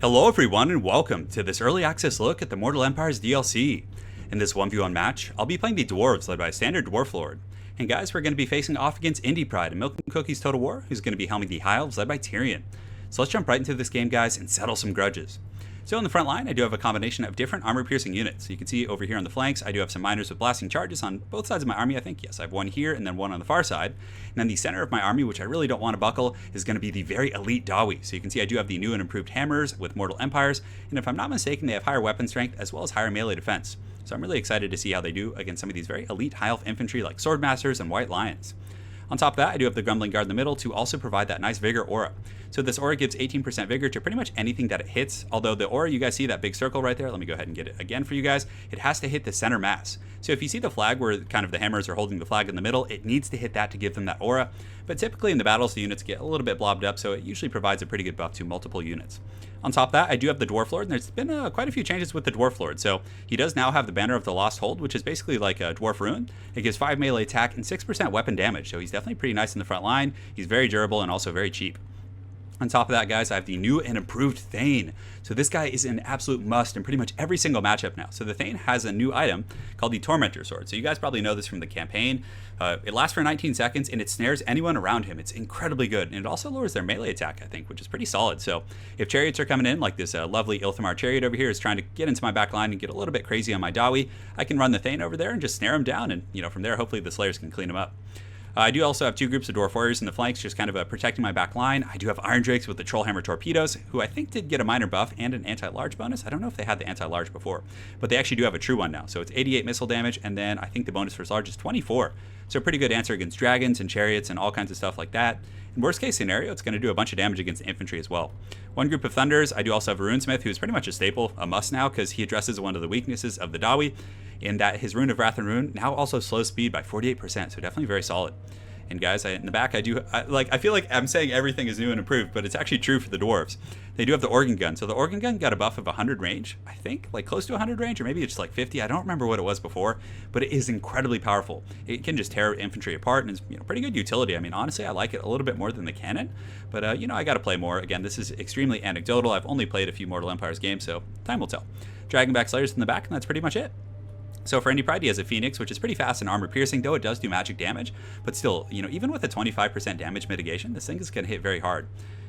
Hello everyone and welcome to this early access look at the Mortal Empires DLC. In this 1v1 match, I'll be playing the Dwarves led by a standard Dwarf Lord. And guys, we're going to be facing off against Indie Pride and Milk and Cookies Total War, who's going to be helming the Elves led by Tyrion. So let's jump right into this game, guys, and settle some grudges. So in the front line, I do have a combination of different armor-piercing units. So you can see over here on the flanks, I do have some miners with blasting charges on both sides of my army, I think. Yes, I have one here and then one on the far side. And then the center of my army, which I really don't want to buckle, is going to be the very elite Dawi. So you can see I do have the new and improved hammers with Mortal Empires. And if I'm not mistaken, they have higher weapon strength as well as higher melee defense. So I'm really excited to see how they do against some of these very elite high elf infantry like Swordmasters and White Lions. On top of that, I do have the Grumbling Guard in the middle to also provide that nice Vigor aura. So this aura gives 18% Vigor to pretty much anything that it hits, although the aura, you guys see that big circle right there? Let me go ahead and get it again for you guys. It has to hit the center mass. So if you see the flag where kind of the hammers are holding the flag in the middle, it needs to hit that to give them that aura. But typically in the battles, the units get a little bit blobbed up, so it usually provides a pretty good buff to multiple units. On top of that, I do have the Dwarf Lord, and there's been quite a few changes with the Dwarf Lord. So he does now have the Banner of the Lost Hold, which is basically like a Dwarf Rune. It gives 5 melee attack and 6% weapon damage, so he's definitely pretty nice in the front line. He's very durable and also very cheap. On top of that, guys, I have the new and improved Thane. So this guy is an absolute must in pretty much every single matchup now. So the Thane has a new item called the Tormentor Sword. So you guys probably know this from the campaign. It lasts for 19 seconds and it snares anyone around him. It's incredibly good. And it also lowers their melee attack, I think, which is pretty solid. So if chariots are coming in, like this lovely Ilthamar chariot over here is trying to get into my back line and get a little bit crazy on my Dawi, I can run the Thane over there and just snare him down. And, from there, hopefully the Slayers can clean him up. I do also have two groups of Dwarf Warriors in the flanks, just kind of protecting my back line. I do have Iron Drakes with the Trollhammer Torpedoes, who I think did get a minor buff and an anti-large bonus. I don't know if they had the anti-large before, but they actually do have a true one now. So it's 88 missile damage, and then I think the bonus for large is 24. So a pretty good answer against dragons and chariots and all kinds of stuff like that. In worst case scenario, it's going to do a bunch of damage against infantry as well. One group of Thunders, I do also have a Runesmith, who's pretty much a staple, a must now, because he addresses one of the weaknesses of the Dawi, in that his Rune of Wrath and Rune now also slows speed by 48%, so definitely very solid. And guys, in the back, I feel like I'm saying everything is new and improved, but it's actually true for the Dwarves. They do have the Organ Gun. So the Organ Gun got a buff of 100 range, I think, like close to 100 range, or maybe it's like 50. I don't remember what it was before, but it is incredibly powerful. It can just tear infantry apart, and it's pretty good utility. I mean, honestly, I like it a little bit more than the cannon, but I got to play more. Again, this is extremely anecdotal. I've only played a few Mortal Empires games, so time will tell. Dragonback Slayers in the back, and that's pretty much it. So for Indie Pride, he has a Phoenix, which is pretty fast and armor piercing, though it does do magic damage. But still, even with a 25% damage mitigation, this thing is going to hit very hard.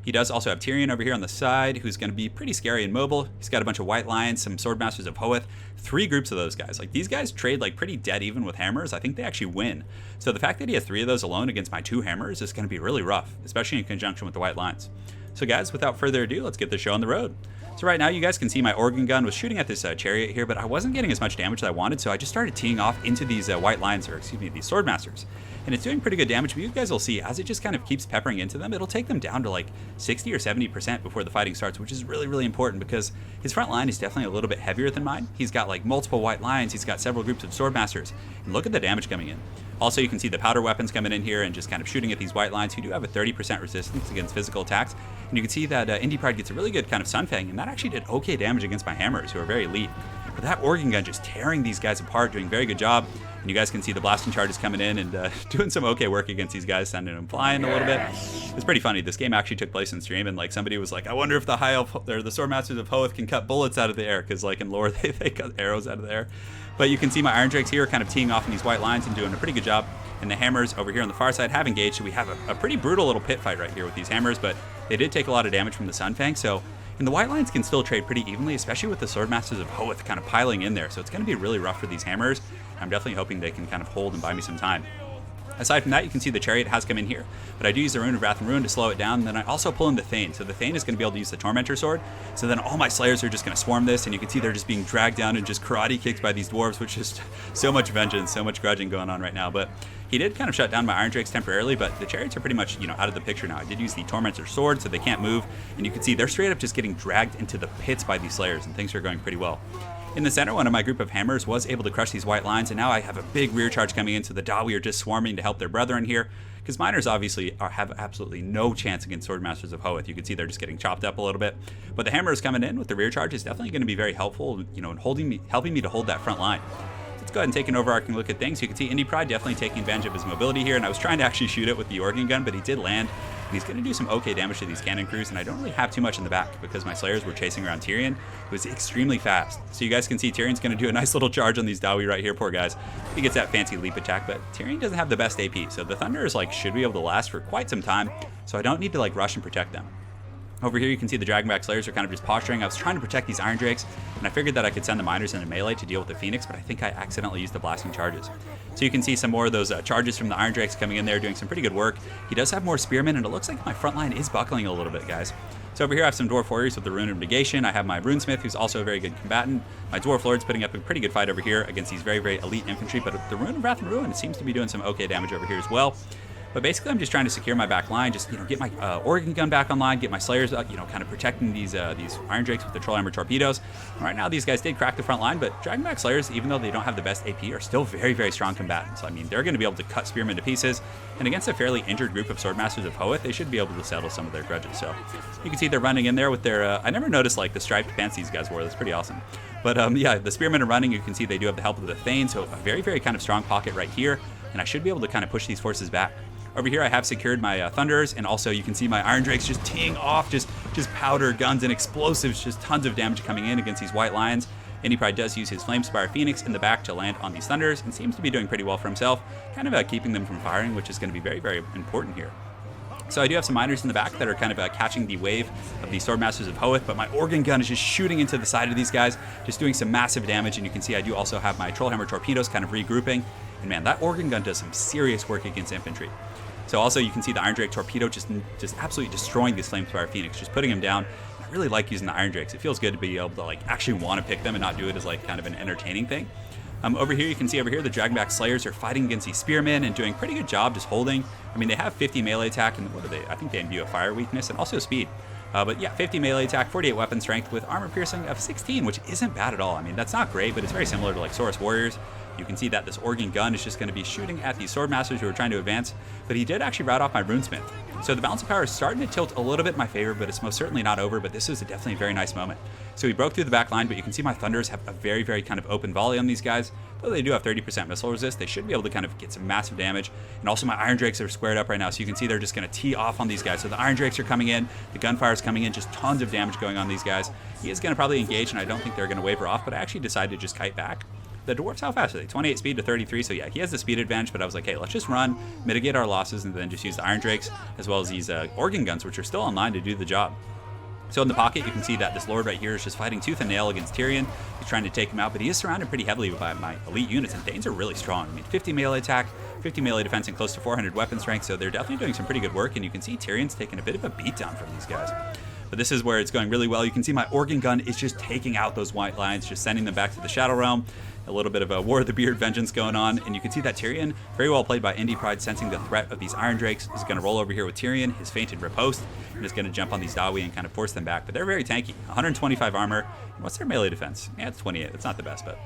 He does also have Tyrion over here on the side, who's going to be pretty scary and mobile. He's got a bunch of White Lions, some Swordmasters of Hoeth, 3 groups of those guys. Like, these guys trade like pretty dead even with hammers. I think they actually win. So the fact that he has 3 of those alone against my 2 hammers is going to be really rough, especially in conjunction with the White Lions. So guys, without further ado, let's get the show on the road. So right now, you guys can see my Organ Gun was shooting at this chariot here, but I wasn't getting as much damage as I wanted, so I just started teeing off into these White Lions, or excuse me, these Swordmasters. And it's doing pretty good damage, but you guys will see, as it just kind of keeps peppering into them, it'll take them down to like 60 or 70% before the fighting starts, which is really, really important because his front line is definitely a little bit heavier than mine. He's got like multiple White Lions, he's got several groups of Swordmasters, and look at the damage coming in. Also, you can see the powder weapons coming in here and just kind of shooting at these White Lions who do have a 30% resistance against physical attacks. And you can see that Indie Pride gets a really good kind of Sunfang, and that actually did okay damage against my hammers, who are very elite. But that Organ Gun just tearing these guys apart, doing a very good job. And you guys can see the blasting charges coming in and doing some okay work against these guys, sending them flying a little bit. It's pretty funny. This game actually took place in stream, and like somebody was like, I wonder if the High Elf or the Swordmasters of Hoeth can cut bullets out of the air, because like in lore they cut arrows out of the air. But you can see my Iron Drakes here kind of teeing off in these White Lions and doing a pretty good job. And the hammers over here on the far side have engaged, so we have a pretty brutal little pit fight right here with these hammers, but they did take a lot of damage from the Sunfang, and the White Lions can still trade pretty evenly, especially with the Swordmasters of Hoeth kind of piling in there, so it's going to be really rough for these hammers. I'm definitely hoping they can kind of hold and buy me some time. Aside from that, you can see the chariot has come in here, but I do use the Rune of Wrath and Rune to slow it down, and then I also pull in the Thane. So the Thane is going to be able to use the Tormentor Sword, so then all my Slayers are just going to swarm this, and you can see they're just being dragged down and just karate kicked by these Dwarves, which is so much vengeance, so much grudging going on right now. But he did kind of shut down my Iron Drakes temporarily, but the chariots are pretty much, out of the picture now. I did use the Tormentor Sword, so they can't move, and you can see they're straight up just getting dragged into the pits by these Slayers, and things are going pretty well. In the center, one of my group of hammers was able to crush these White Lions, and now I have a big rear charge coming in, so the Dawi are just swarming to help their brethren here, because miners obviously have absolutely no chance against Swordmasters of Hoeth. You can see they're just getting chopped up a little bit, but the hammers coming in with the rear charge is definitely going to be very helpful, in helping me to hold that front line. Let's go ahead and take an overarching look at things. You can see Indie Pride definitely taking advantage of his mobility here, and I was trying to actually shoot it with the Organ Gun, but he did land. And he's going to do some okay damage to these cannon crews, and I don't really have too much in the back because my Slayers were chasing around Tyrion, who was extremely fast. So you guys can see Tyrion's going to do a nice little charge on these Dawi right here, poor guys. He gets that fancy leap attack, but Tyrion doesn't have the best AP, so the Thunders like should be able to last for quite some time, so I don't need to like rush and protect them. Over here you can see the Dragonback Slayers are kind of just posturing. I was trying to protect these Iron Drakes, and I figured that I could send the Miners into melee to deal with the Phoenix, but I think I accidentally used the blasting charges. So you can see some more of those charges from the Iron Drakes coming in there, doing some pretty good work. He does have more Spearmen, and it looks like my front line is buckling a little bit, guys. So over here I have some Dwarf Warriors with the Rune of Negation. I have my Runesmith, who's also a very good combatant. My Dwarf Lord's putting up a pretty good fight over here against these very, very elite infantry, but the Rune of Wrath and Ruin seems to be doing some okay damage over here as well. But basically, I'm just trying to secure my back line, just get my Organ Gun back online, get my Slayers, kind of protecting these Iron Drakes with the Trollhammer torpedoes. And right now, these guys did crack the front line, but Dragonback Slayers, even though they don't have the best AP, are still very, very strong combatants. I mean, they're going to be able to cut Spearmen to pieces, and against a fairly injured group of Swordmasters of Hoeth, they should be able to settle some of their grudges. So you can see they're running in there with their. I never noticed like the striped pants these guys wore. That's pretty awesome. But yeah, the Spearmen are running. You can see they do have the help of the Thane, so a very, very kind of strong pocket right here, and I should be able to kind of push these forces back. Over here, I have secured my Thunders, and also you can see my Iron Drakes just teeing off, just powder, guns, and explosives, just tons of damage coming in against these White Lions. Indy Pride does use his Flamespire Phoenix in the back to land on these Thunders, and seems to be doing pretty well for himself, kind of keeping them from firing, which is going to be very, very important here. So I do have some Miners in the back that are kind of catching the wave of the Swordmasters of Hoeth, but my Organ Gun is just shooting into the side of these guys, just doing some massive damage, and you can see I do also have my Trollhammer Torpedoes kind of regrouping, and man, that Organ Gun does some serious work against infantry. So also you can see the Iron Drake Torpedo just absolutely destroying this Flamespire Phoenix, just putting him down. I really like using the Iron Drakes. It feels good to be able to like actually want to pick them and not do it as like kind of an entertaining thing. Over here, you can see over here the Dragonback Slayers are fighting against these Spearmen and doing a pretty good job just holding. I mean, they have 50 melee attack, and what are they? I think they imbue a fire weakness and also speed. But yeah, 50 melee attack, 48 weapon strength with armor piercing of 16, which isn't bad at all. I mean, that's not great, but it's very similar to like Saurus Warriors. You can see that this Organ Gun is just going to be shooting at these Swordmasters who are trying to advance, but he did actually rout off my Runesmith. So the balance of power is starting to tilt a little bit in my favor, but it's most certainly not over, but this is definitely a very nice moment. So he broke through the back line, but you can see my Thunders have a very, very kind of open volley on these guys. Though they do have 30% missile resist, they should be able to kind of get some massive damage. And also my Iron Drakes are squared up right now, so you can see they're just going to tee off on these guys. So the Iron Drakes are coming in, the gunfire is coming in, just tons of damage going on these guys. He is going to probably engage, and I don't think they're going to waver off, but I actually decided to just kite back. The Dwarfs, how fast are they? 28 speed to 33, so yeah, he has the speed advantage, but I was like, hey, let's just run, mitigate our losses, and then just use the Iron Drakes, as well as these Organ Guns, which are still online to do the job. So in the pocket, you can see that this Lord right here is just fighting tooth and nail against Tyrion. He's trying to take him out, but he is surrounded pretty heavily by my elite units, and Danes are really strong. I mean, 50 melee attack, 50 melee defense, and close to 400 weapon strength, so they're definitely doing some pretty good work, and you can see Tyrion's taking a bit of a beatdown from these guys. But this is where it's going really well. You can see my Organ Gun is just taking out those White Lions, just sending them back to the Shadow Realm. A little bit of a War of the Beard vengeance going on, and you can see that Tyrion, very well played by Indy Pride, sensing the threat of these Iron Drakes, is going to roll over here with Tyrion, his fainted riposte, and is going to jump on these Dawi and kind of force them back. But they're very tanky, 125 armor. What's their melee defense? Yeah, it's 28. It's not the best, but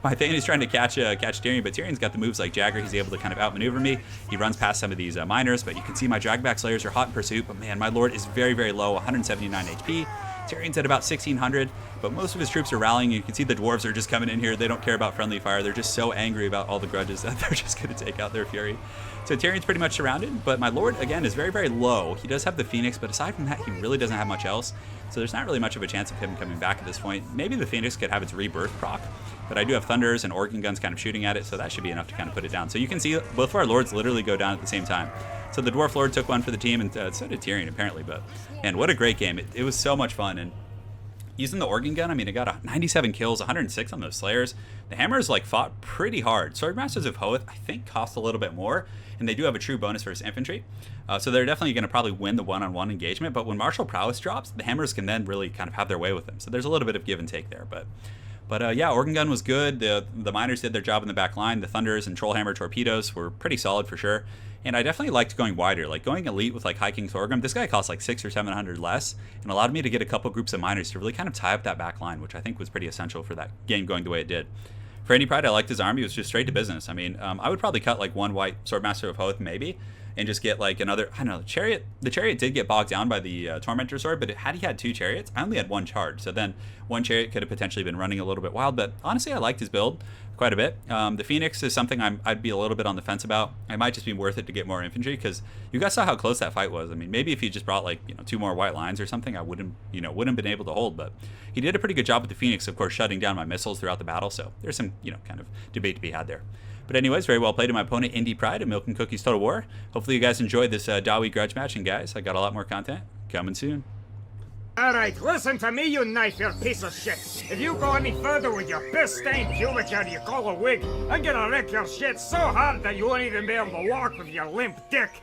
my Thane is trying to catch Tyrion, but Tyrion's got the moves like Jagger. He's able to kind of outmaneuver me. He runs past some of these Miners, but you can see my Dragonback Slayers are hot in pursuit, but man, my Lord is very, very low, 179 HP. Tyrion's at about 1600, but most of his troops are rallying. You can see the Dwarves are just coming in here. They don't care about friendly fire. They're just so angry about all the grudges that they're just going to take out their fury. So Tyrion's pretty much surrounded, but my Lord, again, is very, very low. He does have the Phoenix, but aside from that, he really doesn't have much else. So there's not really much of a chance of him coming back at this point. Maybe the Phoenix could have its rebirth proc, but I do have Thunders and Organ Guns kind of shooting at it, so that should be enough to kind of put it down. So you can see both of our Lords literally go down at the same time. So the Dwarf Lord took one for the team, and so did Tyrion, apparently. But man, what a great game. It was so much fun, and using the Organ Gun, I mean, it got 97 kills, 106 on those Slayers. The Hammers, like, fought pretty hard. Swordmasters of Hoeth, I think, cost a little bit more, and they do have a true bonus versus infantry. So they're definitely going to probably win the one-on-one engagement, but when Martial Prowess drops, the Hammers can then really kind of have their way with them. So there's a little bit of give and take there, But yeah, Organ Gun was good. The Miners did their job in the back line. The Thunders and Trollhammer Torpedoes were pretty solid for sure. And I definitely liked going wider, like going elite with like High King Thorgrim. This guy cost like 600 or 700 less, and allowed me to get a couple groups of Miners to really kind of tie up that back line, which I think was pretty essential for that game going the way it did. For Indy Pride, I liked his army. It was just straight to business. I mean, I would probably cut like one white Swordmaster of Hoeth maybe, and just get like another, I don't know, the chariot did get bogged down by the tormentor sword, but had he had 2 chariots, I only had 1 charge, so then 1 chariot could have potentially been running a little bit wild. But honestly, I liked his build quite a bit. The Phoenix is something I'd be a little bit on the fence about. It might just be worth it to get more infantry, because you guys saw how close that fight was. I mean, maybe if he just brought like 2 more white lines or something, I wouldn't have been able to hold. But he did a pretty good job with the Phoenix, of course, shutting down my missiles throughout the battle. So there's some kind of debate to be had there. But anyways, very well played to my opponent, Indie Pride at Milk and Cookies Total War. Hopefully you guys enjoyed this Dawi grudge match, and guys, I got a lot more content coming soon. Alright, listen to me, you knife-eared piece of shit. If you go any further with your piss-stained pubic hair you call a wig, I'm gonna wreck your shit so hard that you won't even be able to walk with your limp dick.